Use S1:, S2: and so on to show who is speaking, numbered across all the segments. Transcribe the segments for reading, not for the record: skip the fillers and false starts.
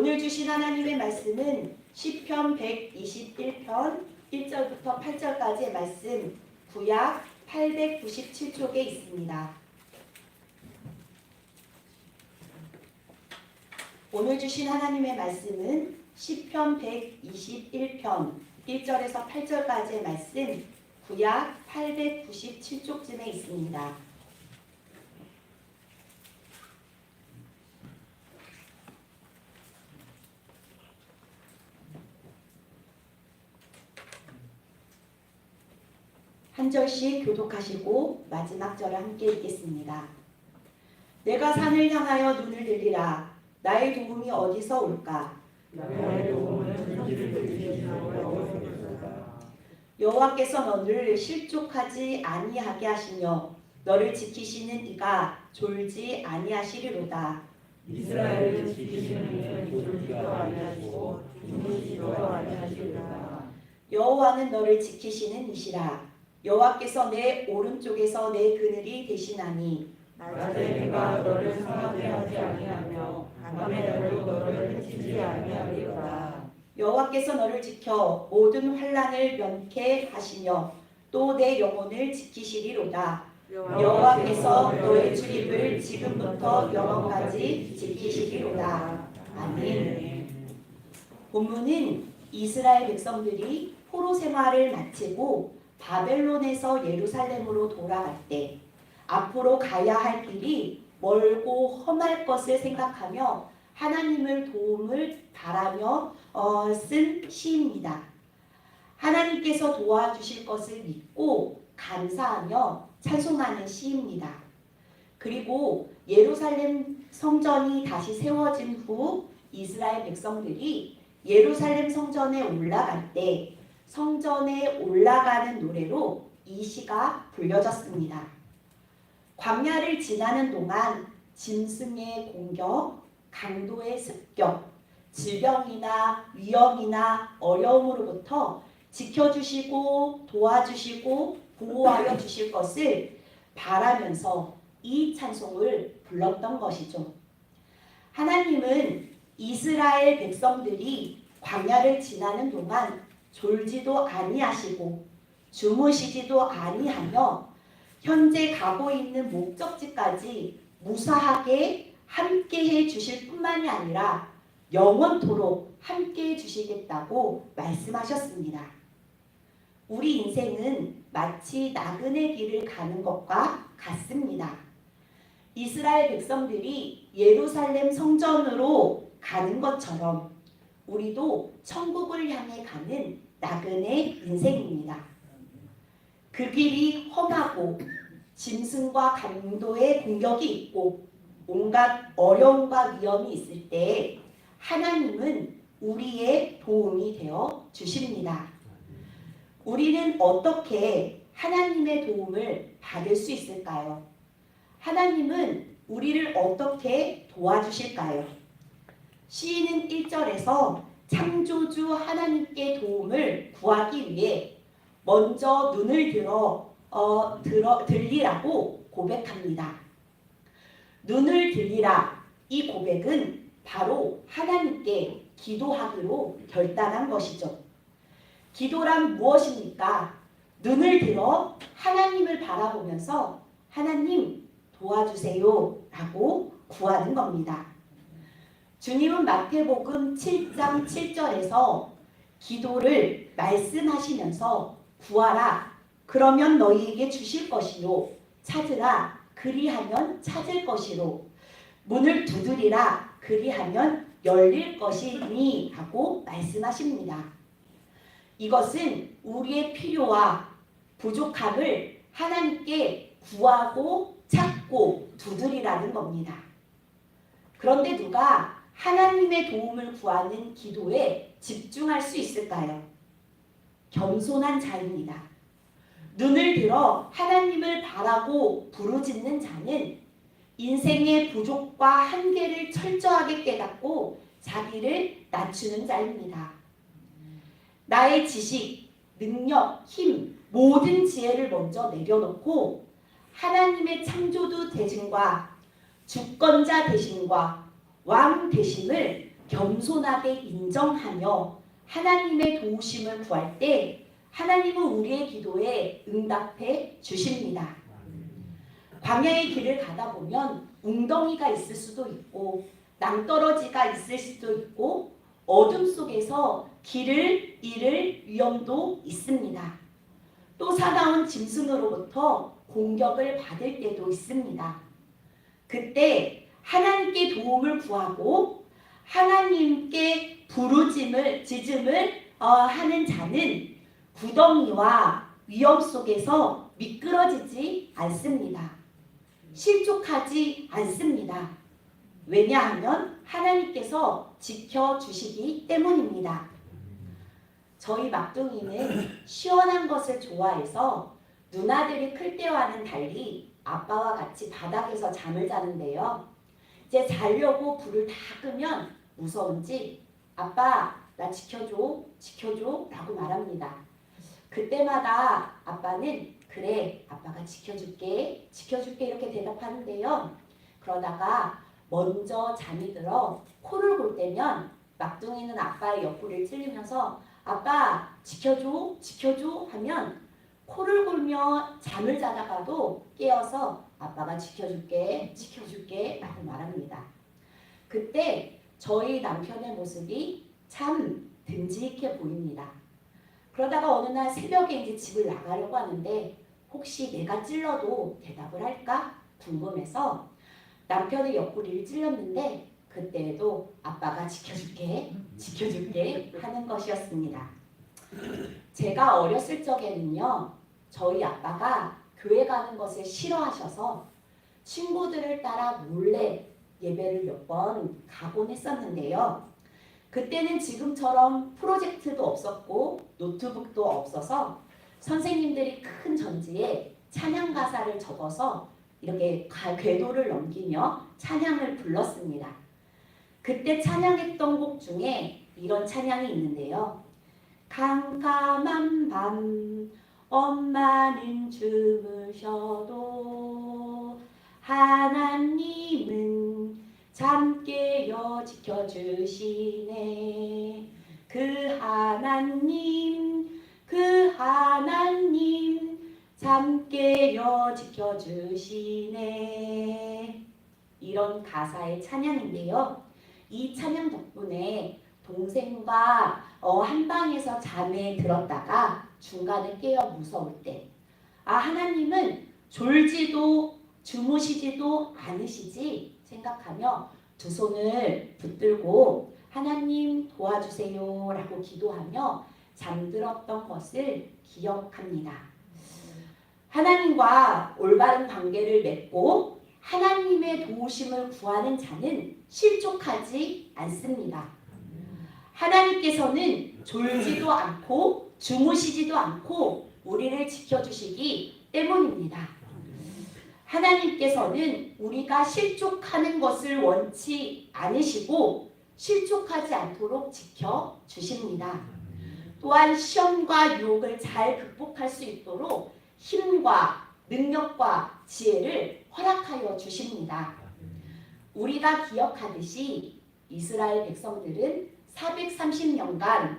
S1: 오늘 주신 하나님의 말씀은 시편 121편 1절부터 8절까지의 말씀, 구약 897쪽에 있습니다. 오늘 주신 하나님의 말씀은 시편 121편 1절에서 8절까지의 말씀, 구약 897쪽쯤에 있습니다. 한 절씩 교독하시고 마지막 절을 함께 읽겠습니다. 내가 산을 향하여 눈을 들리라. 나의 도움이 어디서 올까?
S2: 나의 도움은 천지를 지으시나요?
S1: 여호와께서 너를 실족하지 아니하게 하시며 너를 지키시는 이가 졸지 아니하시리로다.
S2: 이스라엘을 지키시는 이는 졸지가 아니하시고 주무시지도 아니하시리로다.
S1: 여호와는 너를 지키시는 이시라. 여호와께서 내 오른쪽에서 내 그늘이 되시나니
S2: 낮에 내가 너를 상하게 하지 아니하며 밤에 너를 해치지 아니하리로다.
S1: 여호와께서 너를 지켜 모든 환난을 면케 하시며 또 내 영혼을 지키시리로다. 여호와께서 너의 출입을 지금부터 영원까지 지키시리로다. 아멘. 본문은 이스라엘 백성들이 포로 생활을 마치고 바벨론에서 예루살렘으로 돌아갈 때 앞으로 가야 할 길이 멀고 험할 것을 생각하며 하나님을 도움을 바라며 쓴 시입니다. 하나님께서 도와주실 것을 믿고 감사하며 찬송하는 시입니다. 그리고 예루살렘 성전이 다시 세워진 후 이스라엘 백성들이 예루살렘 성전에 올라갈 때 성전에 올라가는 노래로 이 시가 불려졌습니다. 광야를 지나는 동안 짐승의 공격, 강도의 습격, 질병이나 위험이나 어려움으로부터 지켜주시고 도와주시고 보호하여 주실 것을 바라면서 이 찬송을 불렀던 것이죠. 하나님은 이스라엘 백성들이 광야를 지나는 동안 졸지도 아니하시고 주무시지도 아니하며 현재 가고 있는 목적지까지 무사하게 함께해 주실 뿐만이 아니라 영원토록 함께해 주시겠다고 말씀하셨습니다. 우리 인생은 마치 나그네 길을 가는 것과 같습니다. 이스라엘 백성들이 예루살렘 성전으로 가는 것처럼 우리도 천국을 향해 가는 나그네 인생입니다. 그 길이 험하고 짐승과 강도의 공격이 있고 온갖 어려움과 위험이 있을 때 하나님은 우리의 도움이 되어 주십니다. 우리는 어떻게 하나님의 도움을 받을 수 있을까요? 하나님은 우리를 어떻게 도와주실까요? 시인은 1절에서 창조주 하나님께 도움을 구하기 위해 먼저 눈을 들리라고 고백합니다. 눈을 들리라, 이 고백은 바로 하나님께 기도하기로 결단한 것이죠. 기도란 무엇입니까? 눈을 들어 하나님을 바라보면서 하나님 도와주세요 라고 구하는 겁니다. 주님은 마태복음 7장 7절에서 기도를 말씀하시면서 구하라, 그러면 너희에게 주실 것이요, 찾으라, 그리하면 찾을 것이로, 문을 두드리라, 그리하면 열릴 것이니 하고 말씀하십니다. 이것은 우리의 필요와 부족함을 하나님께 구하고 찾고 두드리라는 겁니다. 그런데 누가 하나님의 도움을 구하는 기도에 집중할 수 있을까요? 겸손한 자입니다. 눈을 들어 하나님을 바라고 부르짖는 자는 인생의 부족과 한계를 철저하게 깨닫고 자기를 낮추는 자입니다. 나의 지식, 능력, 힘, 모든 지혜를 먼저 내려놓고 하나님의 창조주 대신과 주권자 대신과 왕 대심을 겸손하게 인정하며 하나님의 도우심을 구할 때 하나님은 우리의 기도에 응답해 주십니다. 광야의 길을 가다 보면 웅덩이가 있을 수도 있고 낭떠러지가 있을 수도 있고 어둠 속에서 길을 잃을 위험도 있습니다. 또 사나운 짐승으로부터 공격을 받을 때도 있습니다. 그때 하나님께 도움을 구하고 하나님께 지짐을 하는 자는 구덩이와 위험 속에서 미끄러지지 않습니다. 실족하지 않습니다. 왜냐하면 하나님께서 지켜주시기 때문입니다. 저희 막둥이는 시원한 것을 좋아해서 누나들이 클 때와는 달리 아빠와 같이 바닥에서 잠을 자는데요. 이제 자려고 불을 다 끄면 무서운지 아빠 나 지켜줘 라고 말합니다. 그때마다 아빠는 그래 아빠가 지켜줄게 이렇게 대답하는데요. 그러다가 먼저 잠이 들어 코를 골 때면 막둥이는 아빠의 옆구리를 찔리면서 아빠 지켜줘 하면 코를 골며 잠을 자다가도 깨어서 아빠가 지켜줄게 라고 말합니다. 그때 저희 남편의 모습이 참 듬직해 보입니다. 그러다가 어느 날 새벽에 이제 집을 나가려고 하는데 혹시 내가 찔러도 대답을 할까 궁금해서 남편의 옆구리를 찔렀는데 그때에도 아빠가 지켜줄게 하는 것이었습니다. 제가 어렸을 적에는요, 저희 아빠가 교회 가는 것을 싫어하셔서 친구들을 따라 몰래 예배를 몇 번 가곤 했었는데요. 그때는 지금처럼 프로젝트도 없었고 노트북도 없어서 선생님들이 큰 전지에 찬양 가사를 적어서 이렇게 궤도를 넘기며 찬양을 불렀습니다. 그때 찬양했던 곡 중에 이런 찬양이 있는데요. 캄캄한 밤 엄마는 주무셔도 하나님은 잠 깨어 지켜주시네. 그 하나님 잠 깨어 지켜주시네. 이런 가사의 찬양인데요. 이 찬양 덕분에 동생과 한 방에서 잠에 들었다가 중간에 깨어 무서울 때 하나님은 졸지도 주무시지도 않으시지 생각하며 두 손을 붙들고 하나님 도와주세요 라고 기도하며 잠들었던 것을 기억합니다. 하나님과 올바른 관계를 맺고 하나님의 도우심을 구하는 자는 실족하지 않습니다. 하나님께서는 졸지도 않고 주무시지도 않고 우리를 지켜주시기 때문입니다. 하나님께서는 우리가 실족하는 것을 원치 않으시고 실족하지 않도록 지켜주십니다. 또한 시험과 유혹을 잘 극복할 수 있도록 힘과 능력과 지혜를 허락하여 주십니다. 우리가 기억하듯이 이스라엘 백성들은 430년간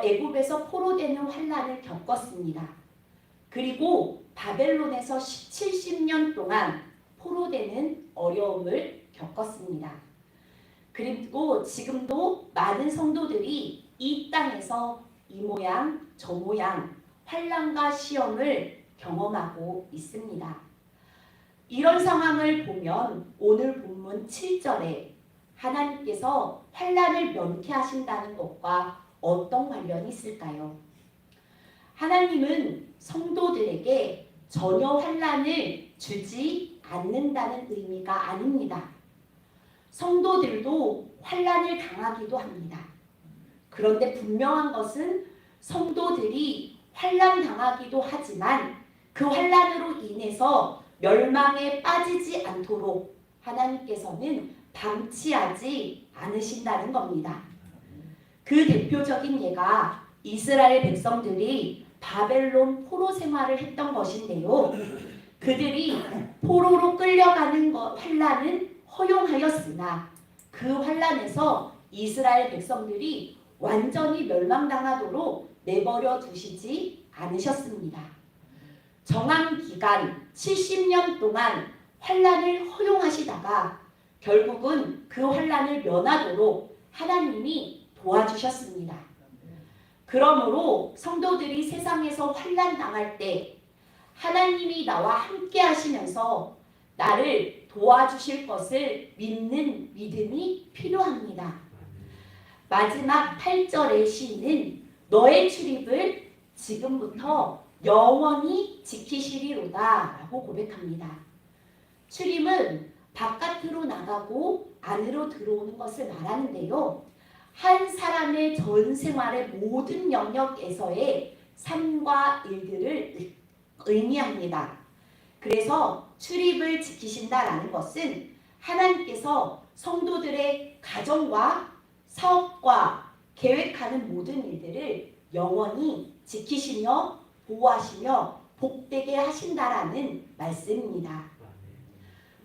S1: 애굽에서 포로되는 환난을 겪었습니다. 그리고 바벨론에서 70년 동안 포로되는 어려움을 겪었습니다. 그리고 지금도 많은 성도들이 이 땅에서 이 모양 저 모양 환난과 시험을 경험하고 있습니다. 이런 상황을 보면 오늘 본문 7절에 하나님께서 환난을 면케하신다는 것과 어떤 관련이 있을까요? 하나님은 성도들에게 전혀 환난을 주지 않는다는 의미가 아닙니다. 성도들도 환난을 당하기도 합니다. 그런데 분명한 것은 성도들이 환난 당하기도 하지만 그 환난으로 인해서 멸망에 빠지지 않도록 하나님께서는 방치하지 않으신다는 겁니다. 그 대표적인 예가 이스라엘 백성들이 바벨론 포로 생활을 했던 것인데요. 그들이 포로로 끌려가는 환난은 허용하였으나 그 환난에서 이스라엘 백성들이 완전히 멸망당하도록 내버려 두시지 않으셨습니다. 정한 기간 70년 동안 환란을 허용하시다가 결국은 그 환란을 면하도록 하나님이 도와주셨습니다. 그러므로 성도들이 세상에서 환란 당할 때 하나님이 나와 함께 하시면서 나를 도와주실 것을 믿는 믿음이 필요합니다. 마지막 8절의 시인은 너의 출입을 지금부터 영원히 지키시리로다 라고 고백합니다. 출입은 바깥으로 나가고 안으로 들어오는 것을 말하는데요. 한 사람의 전 생활의 모든 영역에서의 삶과 일들을 의미합니다. 그래서 출입을 지키신다라는 것은 하나님께서 성도들의 가정과 사업과 계획하는 모든 일들을 영원히 지키시며 보호하시며 복되게 하신다라는 말씀입니다.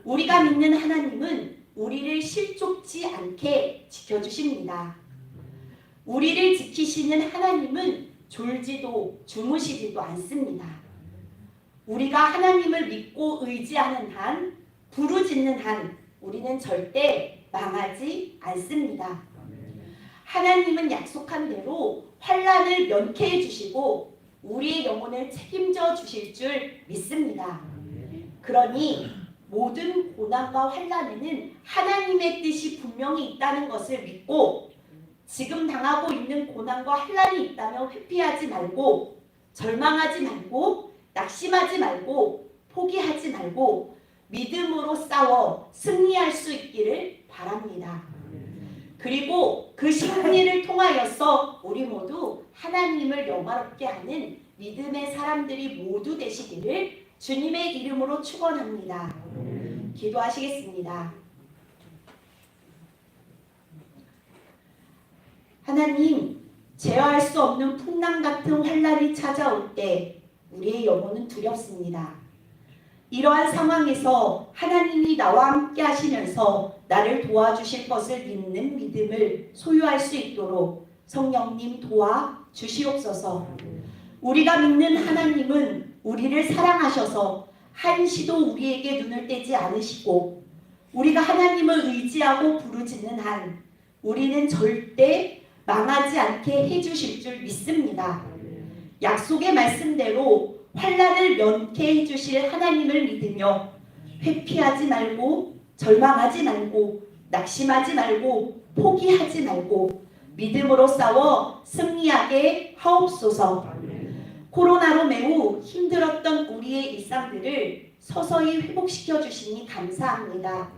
S1: 우리가 믿는 하나님은 우리를 실족지 않게 지켜주십니다. 우리를 지키시는 하나님은 졸지도 주무시지도 않습니다. 우리가 하나님을 믿고 의지하는 한, 부르짖는 한 우리는 절대 망하지 않습니다. 하나님은 약속한 대로 환란을 면케해 주시고 우리의 영혼을 책임져 주실 줄 믿습니다. 그러니 모든 고난과 환란에는 하나님의 뜻이 분명히 있다는 것을 믿고 지금 당하고 있는 고난과 환란이 있다면 회피하지 말고 절망하지 말고 낙심하지 말고 포기하지 말고 믿음으로 싸워 승리할 수 있기를 바랍니다. 그리고 그 승리를 통하여서 우리 모두 하나님을 영화롭게 하는 믿음의 사람들이 모두 되시기를 주님의 이름으로 축원합니다. 기도하시겠습니다. 하나님, 제어할 수 없는 풍랑 같은 환란이 찾아올 때 우리의 영혼은 두렵습니다. 이러한 상황에서 하나님이 나와 함께 하시면서 나를 도와주실 것을 믿는 믿음을 소유할 수 있도록 성령님 도와 주시옵소서. 우리가 믿는 하나님은 우리를 사랑하셔서 한시도 우리에게 눈을 떼지 않으시고 우리가 하나님을 의지하고 부르짖는 한 우리는 절대 망하지 않게 해주실 줄 믿습니다. 약속의 말씀대로 환란을 면케해 주실 하나님을 믿으며 회피하지 말고 절망하지 말고 낙심하지 말고 포기하지 말고 믿음으로 싸워 승리하게 하옵소서. 코로나로 매우 힘들었던 우리의 일상들을 서서히 회복시켜 주시니 감사합니다.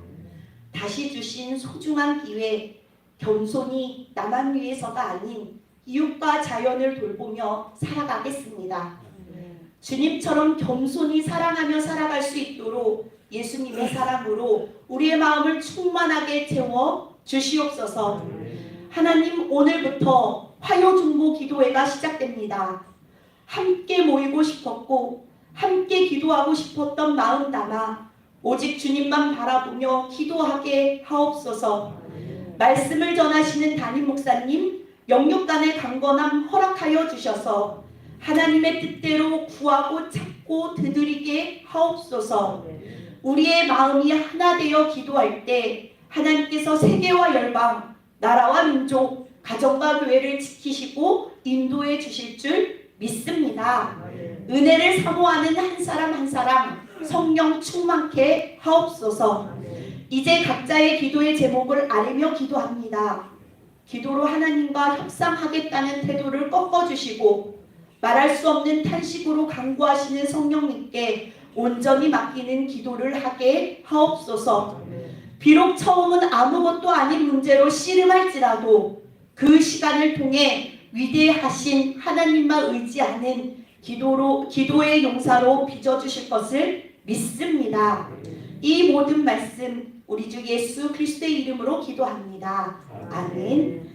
S1: 다시 주신 소중한 기회, 겸손히 나만 위해서가 아닌 이웃과 자연을 돌보며 살아가겠습니다. 주님처럼 겸손히 사랑하며 살아갈 수 있도록 예수님의 사랑으로 우리의 마음을 충만하게 채워 주시옵소서. 하나님, 오늘부터 화요중보 기도회가 시작됩니다. 함께 모이고 싶었고 함께 기도하고 싶었던 마음 담아 오직 주님만 바라보며 기도하게 하옵소서. 말씀을 전하시는 담임 목사님 영육간의 강건함 허락하여 주셔서 하나님의 뜻대로 구하고 찾고 두드리게 하옵소서. 우리의 마음이 하나 되어 기도할 때 하나님께서 세계와 열방, 나라와 민족, 가정과 교회를 지키시고 인도해 주실 줄 믿습니다. 은혜를 사모하는 한 사람 한 사람 성령 충만케 하옵소서. 이제 각자의 기도의 제목을 아뢰며 기도합니다. 기도로 하나님과 협상하겠다는 태도를 꺾어주시고 말할 수 없는 탄식으로 간구하시는 성령님께 온전히 맡기는 기도를 하게 하옵소서. 비록 처음은 아무것도 아닌 문제로 씨름할지라도 그 시간을 통해 위대하신 하나님만 의지하는 기도의 용사로 빚어주실 것을 믿습니다. 이 모든 말씀 우리 주 예수 그리스도의 이름으로 기도합니다. 아멘.